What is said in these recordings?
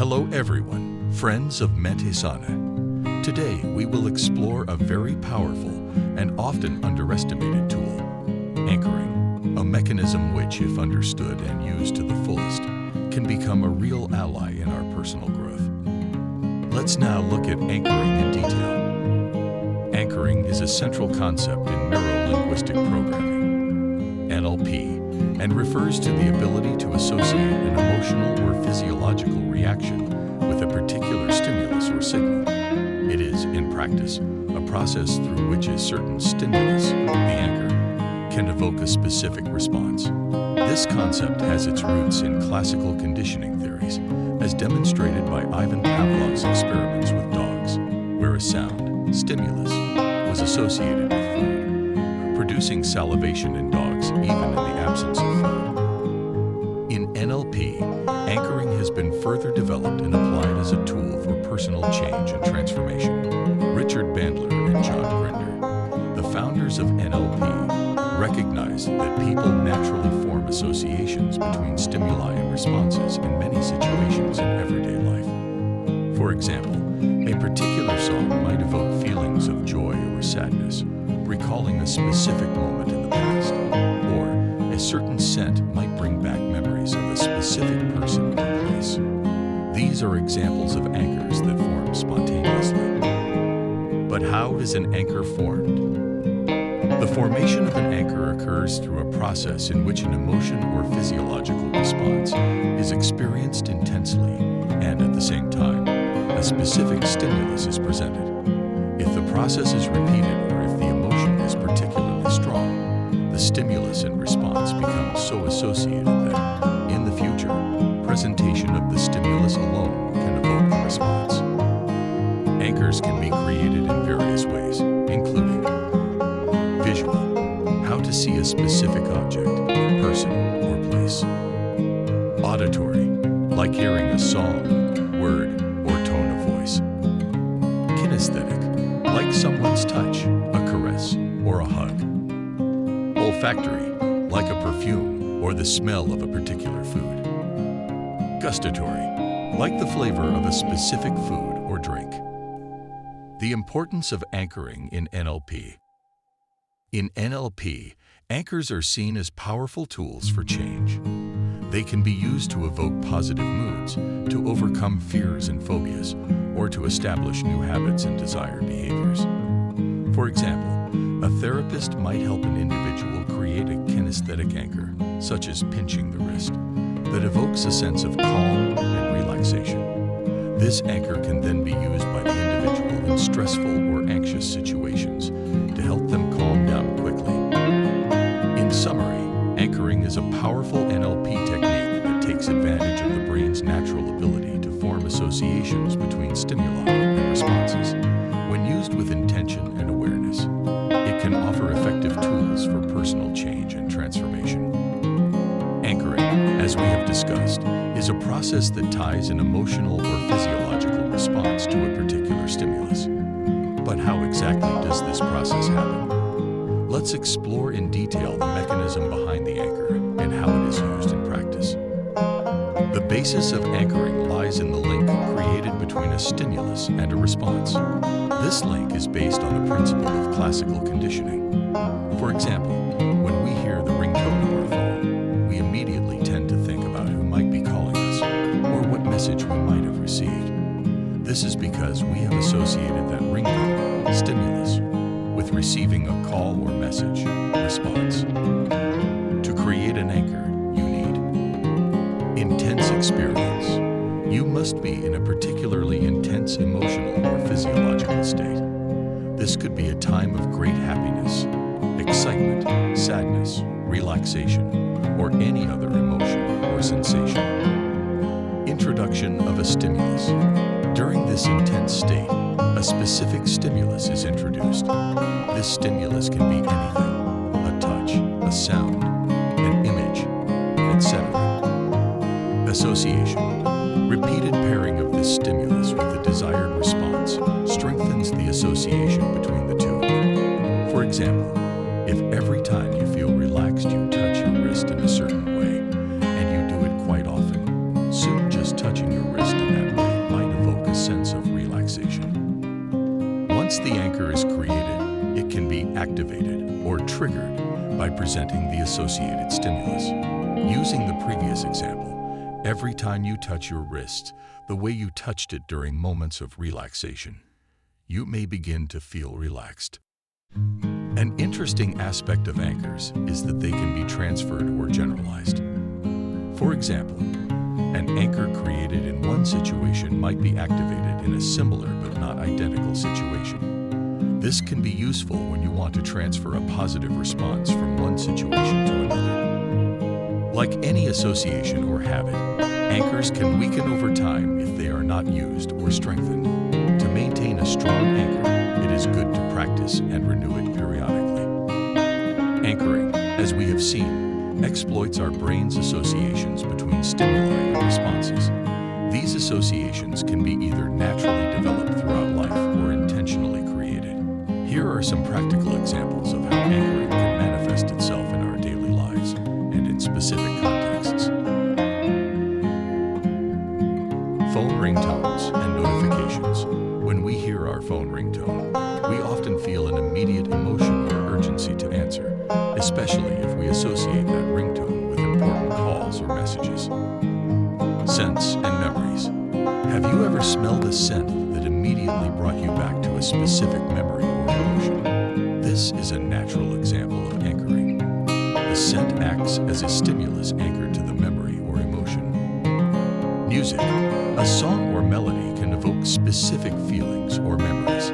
Hello everyone, friends of Mente Sana. Today we will explore a very powerful and often underestimated tool, anchoring, a mechanism which, if understood and used to the fullest, can become a real ally in our personal growth. Let's now look at anchoring in detail. Anchoring is a central concept in neuro-linguistic programming, NLP, and refers to the ability to associate an emotional or physiological reaction with a particular stimulus or signal. It is, in practice, a process through which a certain stimulus, the anchor, can evoke a specific response. This concept has its roots in classical conditioning theories, as demonstrated by Ivan Pavlov's experiments with dogs, where a sound, stimulus, was associated with food, producing salivation in dogs even in the absence of food. In NLP, anchoring has been further developed and applied as a tool for personal change and transformation. Richard Bandler and John Grinder, the founders of NLP, recognized that people naturally form associations between stimuli and responses in many situations in everyday life. For example, a particular song might evoke feelings of joy or sadness, recalling a specific moment in the past, or a certain scent might bring back memories of a specific person or place. These are examples of anchors that form spontaneously. But how is an anchor formed? The formation of an anchor occurs through a process in which an emotion or physiological response is experienced intensely and, at the same time, a specific stimulus is presented. If the process is repeated or if the emotion is particularly strong, the stimulus and response become so associated that, in the future, presentation of the stimulus alone can evoke a response. Anchors can be created in various ways, including visual, how to see a specific object, person, or place. Auditory, like hearing a song, word, or tone of voice. Kinesthetic, like someone's touch, a caress, or a hug. Olfactory, like a perfume or the smell of a particular food. Gustatory, like the flavor of a specific food or drink. The importance of anchoring in NLP. In NLP, anchors are seen as powerful tools for change. They can be used to evoke positive moods, to overcome fears and phobias, or to establish new habits and desired behaviors. For example, a therapist might help an individual create a kinesthetic anchor, such as pinching the wrist, that evokes a sense of calm and relaxation. This anchor can then be used by the individual in stressful or anxious situations to help them calm down quickly. In summary, anchoring is a powerful NLP technique that takes advantage of the brain's natural ability to form associations between stimuli and responses. When used with intention and awareness, it can offer effective tools for personal change and transformation. Anchoring, as we have discussed, is a process that ties an emotional or physiological response to a particular stimulus. But how exactly does this process happen? Let's explore in detail the mechanism behind the anchor and how it is used in practice. The basis of anchoring lies in the link created between a stimulus and a response. This link is based on the principle of classical conditioning. For example, when we hear the ringtone of our phone, we immediately tend to think about who might be calling us or what message we might have received. This is because we have associated that ringtone, stimulus, with receiving a call or message, response. To create an anchor, you need intense experience. You must be in a particularly intense emotional or physiological state. This could be a time of great happiness, excitement, sadness, relaxation, or any other emotion or sensation. Introduction of a stimulus. During this intense state, a specific stimulus is introduced. This stimulus can be anything: a touch, a sound, an image, etc. Association. Repeated pairing of this stimulus with the desired response strengthens the association between the two. For example, if every time you feel relaxed you touch your wrist in a certain way, and you do it quite often, soon just touching your wrist in that way anchor is created, it can be activated or triggered by presenting the associated stimulus. Using the previous example, every time you touch your wrist, the way you touched it during moments of relaxation, you may begin to feel relaxed. An interesting aspect of anchors is that they can be transferred or generalized. For example, an anchor created in one situation might be activated in a similar but not identical situation. This can be useful when you want to transfer a positive response from one situation to another. Like any association or habit, anchors can weaken over time if they are not used or strengthened. To maintain a strong anchor, it is good to practice and renew it periodically. Anchoring, as we have seen, exploits our brain's associations between stimuli and responses. These associations can be either naturally developed throughout life or intentionally created. Here are some practical examples of how anchoring can manifest itself in our daily lives and in specific contexts. Phone ringtones and notifications. When we hear our phone ringtone, we often feel an immediate emotion or urgency to answer, especially if we associate that ringtone with important calls or messages. Scents and memories. Have you ever smelled a scent that immediately brought you back to a specific memory or emotion? This is a natural example of anchoring. The scent acts as a stimulus anchored to the memory or emotion. Music. A song or melody can evoke specific feelings or memories.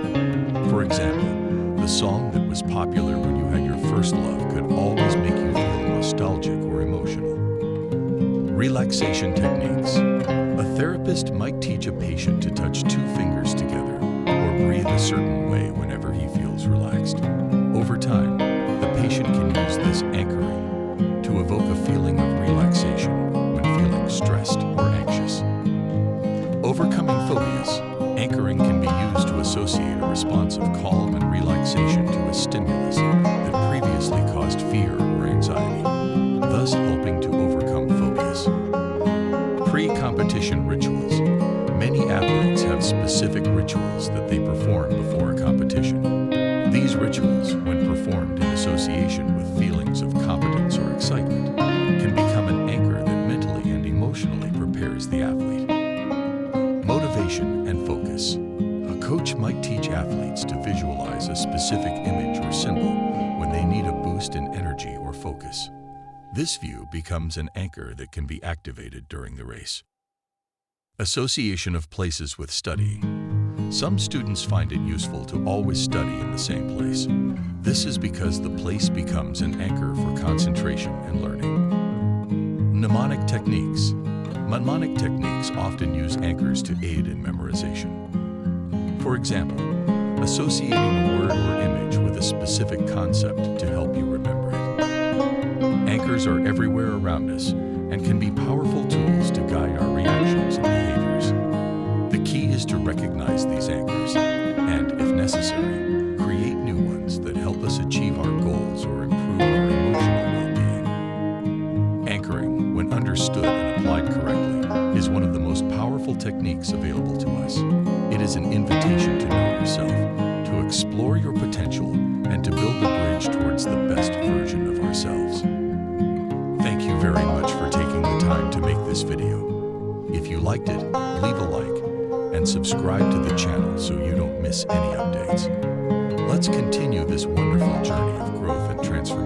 For example, the song that was popular when you had your first love could always make you feel nostalgic or emotional. Relaxation techniques. A therapist might teach a patient to touch two fingers together or breathe a certain way whenever he feels relaxed. Over time, the patient can use this anchoring to evoke a feeling of relaxation when feeling stressed or anxious. Overcoming phobias. Anchoring can be used to associate a response of calm and relaxation to a stimulus that previously caused fear or anxiety, thus helping to overcome phobias. Pre-competition rituals. Many athletes have specific rituals that they perform before a competition. These rituals, when performed in association with feelings of competence or excitement, can become an anchor that mentally and emotionally prepares the athlete. Motivation and focus. A coach might teach athletes to visualize a specific image or symbol when they need a boost in energy or focus. This view becomes an anchor that can be activated during the race. Association of places with studying. Some students find it useful to always study in the same place. This is because the place becomes an anchor for concentration and learning. Mnemonic techniques. Mnemonic techniques often use anchors to aid in memorization. For example, associating a word or image with a specific concept to help you remember it. Anchors are everywhere around us and can be powerful tools to guide our reactions and behaviors. The key is to recognize these anchors and, if necessary, create new ones that help us achieve our goals or improve our emotional well-being. Anchoring, when understood and applied correctly, is one of the most powerful techniques available to us. It is an invitation to know yourself, to explore your potential, and to build a bridge towards the best version of ourselves. Thank you very much for taking the time to make this video. If you liked it, leave a like and subscribe to the channel so you don't miss any updates. Let's continue this wonderful journey of growth and transformation.